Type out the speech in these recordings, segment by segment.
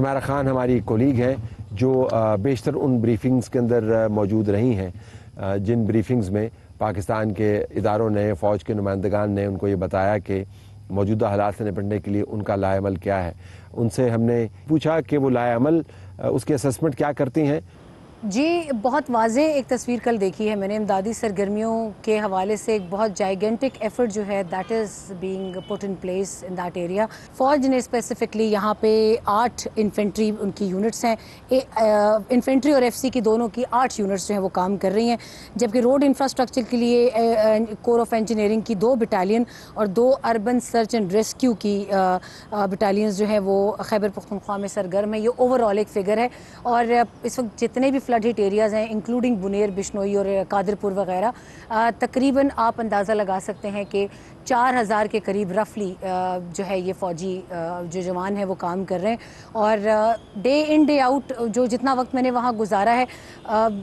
سمیرہ خان ہماری کولیگ ہیں جو بیشتر ان بریفنگز کے اندر موجود رہی ہیں جن بریفنگز میں پاکستان کے اداروں نے، فوج کے نمائندگان نے ان کو یہ بتایا کہ موجودہ حالات سے نپٹنے کے لیے ان کا لائے عمل کیا ہے۔ ان سے ہم نے پوچھا کہ وہ لائے عمل اس کی اسسمنٹ کیا کرتی ہیں۔ جی بہت واضح ایک تصویر کل دیکھی ہے میں نے امدادی سرگرمیوں کے حوالے سے، ایک بہت جائیگنٹک ایفرٹ جو ہے that is being put in place in that area. فوج نے اسپیسیفکلی یہاں پہ 8 انفینٹری ان کی یونٹس ہیں، انفینٹری اور ایف سی کی دونوں کی 8 یونٹس جو ہیں وہ کام کر رہی ہیں، جبکہ روڈ انفراسٹرکچر کے لیے کور آف انجینئرنگ کی 2 بٹالین اور 2 اربن سرچ اینڈ ریسکیو کی بٹالینز جو ہیں وہ خیبر پختونخوا میں سرگرم ہیں۔ یہ اوور آل ایک فگر ہے، اور اس وقت جتنے بھی فلڈ ہٹ ایریاز ہیں انکلوڈنگ بنیر، بشنوئی اور قادرپور وغیرہ، تقریباً آپ اندازہ لگا سکتے ہیں کہ 4000 کے قریب رفلی جو ہے یہ فوجی جو جوان ہیں وہ کام کر رہے ہیں، اور ڈے ان ڈے آؤٹ جو جتنا وقت میں نے وہاں گزارا ہے،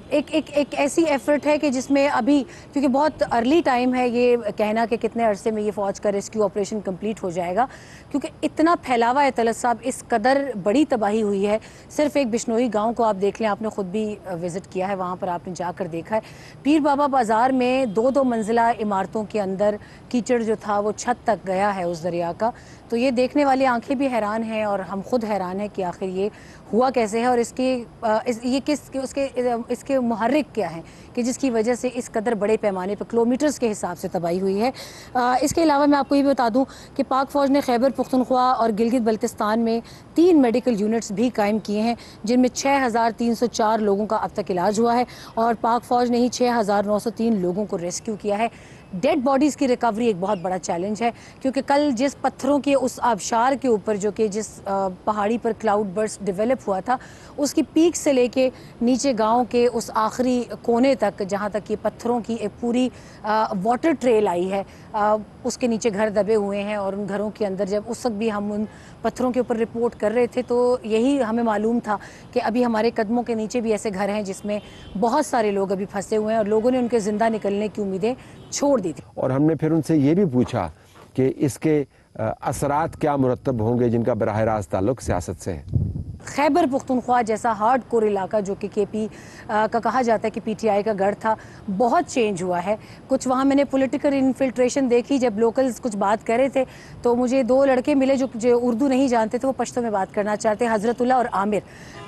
ایک ایسی ایفرٹ ہے کہ جس میں ابھی کیونکہ بہت ارلی ٹائم ہے یہ کہنا کہ کتنے عرصے میں یہ فوج کا ریسکیو آپریشن کمپلیٹ ہو جائے گا، کیونکہ اتنا پھیلاوا ہے طلعت صاحب، اس قدر بڑی تباہی ہوئی ہے۔ صرف ایک بشنوئی گاؤں کو آپ دیکھ لیں، آپ نے خود بھی وزٹ کیا ہے وہاں پر، آپ نے جا کر دیکھا ہے پیر بابا بازار میں 2 منزلہ عمارتوں کے اندر کیچڑ جو تھا وہ چھت تک گیا ہے اس دریا کا۔ تو یہ دیکھنے والی آنکھیں بھی حیران ہیں اور ہم خود حیران ہیں کہ آخر یہ ہوا کیسے ہے، اور اس کے محرک کیا ہیں کہ جس کی وجہ سے اس قدر بڑے پیمانے پر کلومیٹرز کے حساب سے تباہی ہوئی ہے۔ اس کے علاوہ میں آپ کو یہ بھی بتا دوں کہ پاک فوج نے خیبر پختونخوا اور گلگت بلتستان میں 3 میڈیکل یونٹس بھی قائم کیے ہیں، جن میں 6304 لوگوں کا اب تک علاج ہوا ہے، اور پاک فوج نے ہی 6903 لوگوں کو ریسکیو کیا ہے۔ ڈیڈ باڈیز کی ریکوری ایک بہت بڑا چیلنج ہے، کیونکہ کل جس پتھروں کے اس آبشار کے اوپر جو کہ جس پہاڑی پر کلاؤڈ برسٹ ڈیولپ ہوا تھا، اس کی پیک سے لے کے نیچے گاؤں کے اس آخری کونے تک جہاں تک یہ پتھروں کی ایک پوری واٹر ٹریل آئی ہے، اس کے نیچے گھر دبے ہوئے ہیں، اور ان گھروں کے اندر جب اس وقت بھی ہم ان پتھروں کے اوپر رپورٹ کر رہے تھے تو یہی ہمیں معلوم تھا کہ ابھی ہمارے قدموں کے نیچے بھی ایسے گھر ہیں جس میں بہت سارے لوگ ابھی پھنسے ہوئے ہیں، اور لوگوں نے ان کے زندہ نکلنے کی امیدیں چھوڑ دی تھی۔ اور ہم نے پھر ان سے یہ بھی پوچھا کہ اس کے اثرات کیا مرتب ہوں گے جن کا براہ راست تعلق سیاست سے ہے۔ خیبر پختونخوا جیسا ہارڈ کور علاقہ جو کہ کے پی کا کہا جاتا ہے کہ پی ٹی آئی کا گڑھ تھا، بہت چینج ہوا ہے۔ کچھ وہاں میں نے پولیٹیکل انفلٹریشن دیکھی، جب لوکلز کچھ بات کر رہے تھے تو مجھے 2 لڑکے ملے جو اردو نہیں جانتے تھے، وہ پشتو میں بات کرنا چاہتے، حضرت اللہ اور عامر۔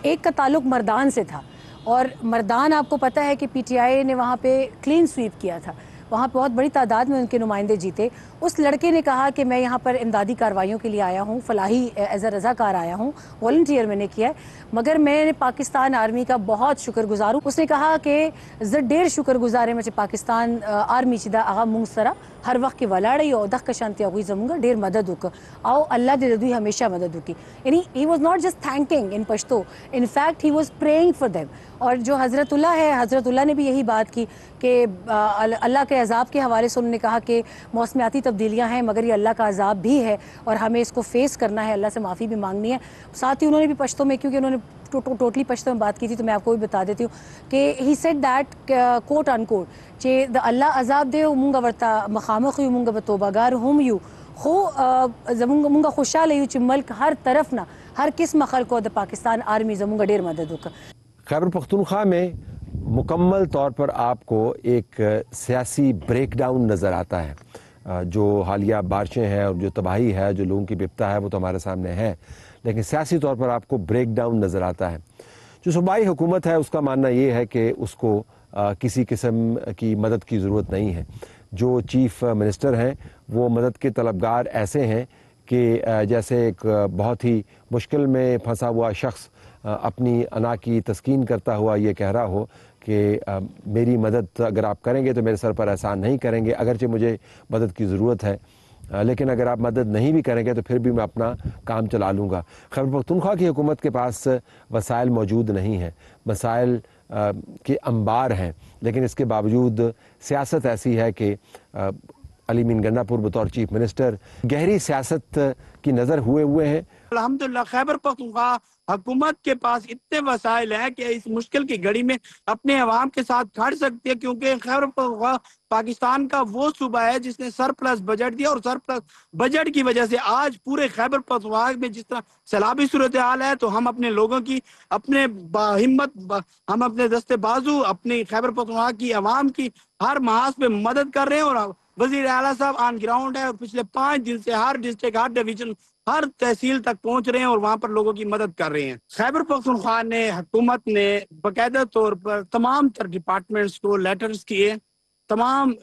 ایک کا تعلق مردان سے تھا، اور مردان آپ کو پتہ ہے کہ پی ٹی آئی نے وہاں پہ کلین سویپ کیا تھا، وہاں بہت بڑی تعداد میں ان کے نمائندے جیتے۔ اس لڑکے نے کہا کہ میں یہاں پر امدادی کارروائیوں کے لیے آیا ہوں، فلاحی ایز اے رضاکار آیا ہوں، والنٹیئر میں نے کیا ہے، مگر میں نے پاکستان آرمی کا بہت شکر گزار ہوں۔ اس نے کہا کہ ڈیر شکر گزار ہے مجھے پاکستان آرمی چدا آغا مونگ سرا ہر وقت کی ولاڑی اور دخ کشانتی اگوی زمونگا دیر مدد ہوکا آؤ اللہ دے دوی ہمیشہ مدد ہوکی، یعنی he was not just thanking in Pashto, in fact he was praying for them۔ اور جو حضرت اللہ ہے، حضرت اللہ نے بھی یہی بات کی کہ اللہ کے عذاب کے حوالے سے انہوں نے کہا کہ موسمیاتی تبدیلیاں ہیں مگر یہ اللہ کا عذاب بھی ہے، اور ہمیں اس کو فیس کرنا ہے، اللہ سے معافی بھی مانگنی ہے۔ ساتھ ہی انہوں نے بھی پشتو میں، کیونکہ انہوں نے ٹوٹلی پشتو میں بات کی تھی تو میں آپ کو بھی بتا دیتی ہوں کہ he said that quote unquote کہ اللہ عذاب دے مونگا ورتا مخامخ یو مونگا بتوباگار ہم یو خو زمونگا خوشحال یو چ ملک ہر طرف نہ ہر قسم خلق د پاکستان آرمی زمونگا ڈیر مدد ہوکا۔ خیبر پختونخوا میں مکمل طور پر آپ کو ایک سیاسی بریک ڈاؤن نظر آتا ہے۔ جو حالیہ بارشیں ہیں اور جو تباہی ہے، جو لوگوں کی بپتا ہے، وہ تو ہمارے سامنے ہے، لیکن سیاسی طور پر آپ کو بریک ڈاؤن نظر آتا ہے۔ جو صوبائی حکومت ہے اس کا ماننا یہ ہے کہ اس کو کسی قسم کی مدد کی ضرورت نہیں ہے۔ جو چیف منسٹر ہیں وہ مدد کے طلبگار ایسے ہیں کہ جیسے ایک بہت ہی مشکل میں پھنسا ہوا شخص اپنی انا کی تسکین کرتا ہوا یہ کہہ رہا ہو کہ میری مدد اگر آپ کریں گے تو میرے سر پر احسان نہیں کریں گے، اگرچہ مجھے مدد کی ضرورت ہے، لیکن اگر آپ مدد نہیں بھی کریں گے تو پھر بھی میں اپنا کام چلا لوں گا۔ خیبر پختونخوا کی حکومت کے پاس وسائل موجود نہیں ہیں، مسائل کے انبار ہیں، لیکن اس کے باوجود سیاست ایسی ہے کہ علی مین گنڈاپور بطور چیف منسٹر گہری سیاست کی نظر ہوئے ہیں. الحمدللہ خیبر پختونخوا حکومت کے پاس اتنے وسائل ہیں کہ اس مشکل کی گھڑی میں اپنے عوام کے ساتھ کھڑ سکتی ہے، کیونکہ خیبر پختونخوا پاکستان کا وہ صوبہ ہے جس نے سرپلس بجٹ دیا، اور سرپلس بجٹ کی وجہ سے آج پورے خیبر پختونخوا میں جس طرح سیلابی صورتحال ہے، تو ہم اپنے لوگوں کی، اپنے باہمت، ہم اپنے دستے بازو اپنی خیبر پختونخوا کی عوام کی ہر محاذ پہ مدد کر رہے ہیں. اور وزیر اعلیٰ صاحب آن گراؤنڈ ہے، اور پچھلے 5 دن سے ہر ڈسٹرکٹ، ہر ڈویژن، ہر تحصیل تک پہنچ رہے ہیں اور وہاں پر لوگوں کی مدد کر رہے ہیں. خیبر پختونخوا نے، حکومت نے باقاعدہ طور پر تمام تر ڈپارٹمنٹس کو لیٹرز کیے، تمام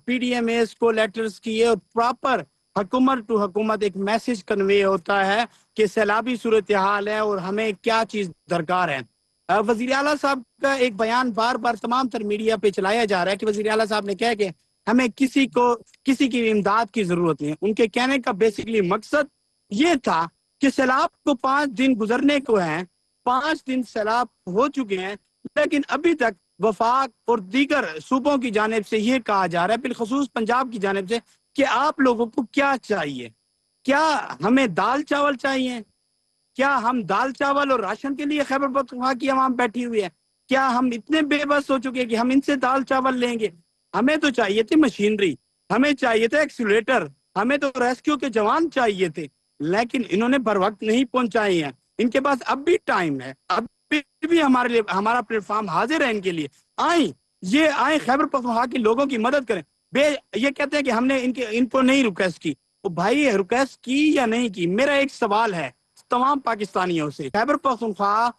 پی ڈی ایم ایز کو لیٹرز کیے، اور پراپر حکومت ٹو حکومت ایک میسج کنوے ہوتا ہے کہ سیلابی صورتحال ہے اور ہمیں کیا چیز درکار ہے. وزیر اعلیٰ صاحب کا ایک بیان بار بار تمام تر میڈیا پہ چلایا جا رہا ہے کہ وزیر اعلیٰ صاحب نے کہا کہ ہمیں کسی کی امداد کی ضرورت نہیں. ان کے کہنے کا بیسیکلی مقصد یہ تھا کہ سیلاب کو 5 دن گزرنے کو ہیں، 5 دن سیلاب ہو چکے ہیں، لیکن ابھی تک وفاق اور دیگر صوبوں کی جانب سے یہ کہا جا رہا ہے، بالخصوص پنجاب کی جانب سے، کہ آپ لوگوں کو کیا چاہیے؟ کیا ہمیں دال چاول چاہیے؟ کیا ہم دال چاول اور راشن کے لیے خیبر پختونخوا کی عوام بیٹھی ہوئی ہے؟ کیا ہم اتنے بے بس ہو چکے کہ ہم ان سے دال چاول لیں گے؟ ہمیں تو چاہیے تھی مشینری، ہمیں چاہیے تھا ایکسیلیٹر، ہمیں تو ریسکیو کے جوان چاہیے تھے، لیکن انہوں نے بر وقت نہیں پہنچائے ہیں. ان کے پاس اب بھی ٹائم ہے، اب بھی ہمارا پلیٹ فارم حاضر ہے ان کے لیے. آئیں خیبر پختونخوا کے لوگوں کی مدد کریں. یہ کہتے ہیں کہ ہم نے ان کو نہیں ریکویسٹ کی. تو بھائی ریکویسٹ کی یا نہیں کی، میرا ایک سوال ہے تمام پاکستانیوں سے. خیبر پختونخوا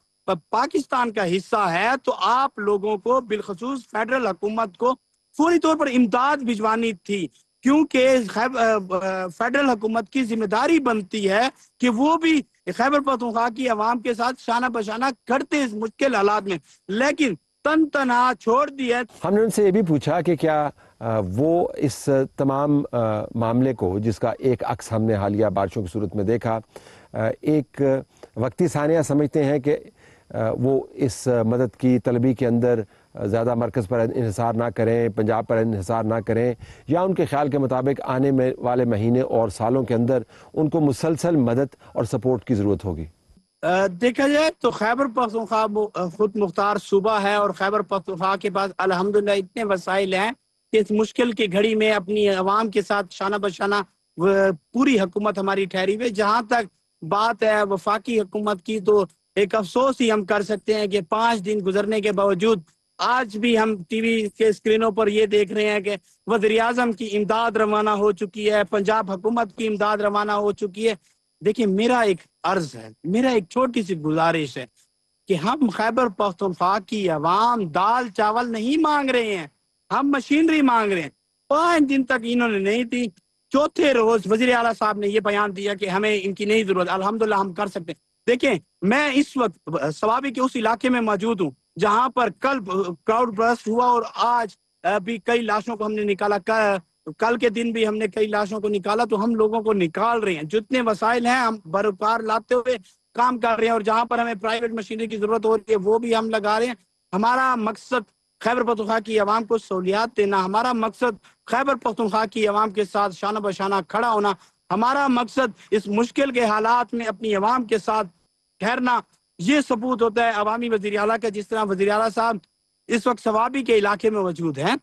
پاکستان کا حصہ ہے، تو آپ لوگوں کو بالخصوص فیڈرل حکومت کو فوری طور پر امداد بھجوانی تھی، کیونکہ فیڈرل حکومت کی ذمہ داری بنتی ہے کہ وہ بھی خیبر پختونخوا کی عوام کے ساتھ شانہ بشانہ کھڑتے اس مشکل حالات میں، لیکن تنہا چھوڑ دیا. ہم نے ان سے یہ بھی پوچھا کہ کیا وہ اس تمام معاملے کو، جس کا ایک عکس ہم نے حالیہ بارشوں کی صورت میں دیکھا، ایک وقتی ثانیہ سمجھتے ہیں کہ وہ اس مدد کی طلبی کے اندر زیادہ مرکز پر انحصار نہ کریں، پنجاب پر انحصار نہ کریں، یا ان کے خیال کے مطابق آنے والے مہینے اور سالوں کے اندر ان کو مسلسل مدد اور سپورٹ کی ضرورت ہوگی؟ دیکھا جائے تو خیبر پختونخوا خود مختار صوبہ ہے، اور خیبر پختونخوا کے پاس الحمدللہ اتنے وسائل ہیں کہ اس مشکل کی گھڑی میں اپنی عوام کے ساتھ شانہ بشانہ پوری حکومت ہماری ٹھہری ہوئی. جہاں تک بات ہے وفاقی حکومت کی، تو ایک افسوس ہی ہم کر سکتے ہیں کہ 5 دن گزرنے کے باوجود آج بھی ہم ٹی وی کے اسکرینوں پر یہ دیکھ رہے ہیں کہ وزیر اعظم کی امداد روانہ ہو چکی ہے، پنجاب حکومت کی امداد روانہ ہو چکی ہے. دیکھیں، میرا ایک عرض ہے، میرا ایک چھوٹی سی گزارش ہے کہ ہم خیبر پختونخوا کی عوام دال چاول نہیں مانگ رہے ہیں، ہم مشینری مانگ رہے ہیں. 5 دن تک انہوں نے نہیں دی. چوتھے روز وزیر اعلیٰ صاحب نے یہ بیان دیا کہ ہمیں ان کی نہیں ضرورت. الحمدللہ ہم کر سکتے ہیں. دیکھیں، میں اس وقت سوابی کے اس علاقے میں موجود ہوں جہاں پر کل کراؤڈ برسٹ ہوا، اور آج بھی کئی لاشوں کو ہم نے نکالا. کل کے دن بھی ہم نے کئی لاشوں کو نکالا. تو ہم لوگوں کو نکال رہے ہیں، جتنے وسائل ہیں ہم بروکار لاتے ہوئے کام کر رہے ہیں، اور جہاں پر ہمیں پرائیویٹ مشینری کی ضرورت ہو رہی ہے وہ بھی ہم لگا رہے ہیں. ہمارا مقصد خیبر پختونخوا کی عوام کو سہولیات دینا، ہمارا مقصد خیبر پختونخوا کی عوام کے ساتھ شانہ بشانہ کھڑا ہونا، ہمارا مقصد اس مشکل کے حالات میں اپنی عوام کے ساتھ ٹھہرنا. یہ ثبوت ہوتا ہے عوامی وزیر اعلیٰ کا. جس طرح وزیر اعلیٰ صاحب اس وقت سوابی کے علاقے میں موجود ہیں،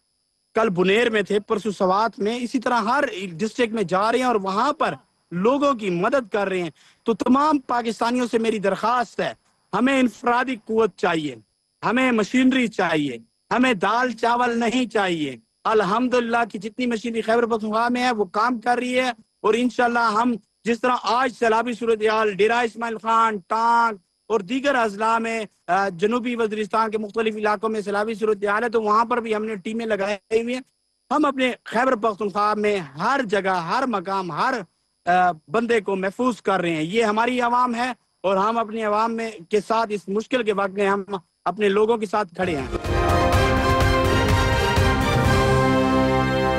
کل بنیر میں تھے، پرسوں سوات میں، اسی طرح ہر ڈسٹرکٹ میں جا رہے ہیں اور وہاں پر لوگوں کی مدد کر رہے ہیں. تو تمام پاکستانیوں سے میری درخواست ہے، ہمیں انفرادی قوت چاہیے، ہمیں مشینری چاہیے، ہمیں دال چاول نہیں چاہیے. الحمدللہ کی جتنی مشینری خیبر پختونخوا میں ہے وہ کام کر رہی ہے، اور انشاءاللہ ہم جس طرح آج سیلابی صورتحال ڈیرہ اسماعیل خان، ٹانک اور دیگر اضلاع میں، جنوبی وزیرستان کے مختلف علاقوں میں سیلابی صورتحال ہے، تو وہاں پر بھی ہم نے ٹیمیں لگائی ہوئی ہیں. ہم اپنے خیبر پختونخوا میں ہر جگہ، ہر مقام، ہر بندے کو محفوظ کر رہے ہیں. یہ ہماری عوام ہے، اور ہم اپنی عوام کے ساتھ اس مشکل کے وقت میں ہم اپنے لوگوں کے ساتھ کھڑے ہیں.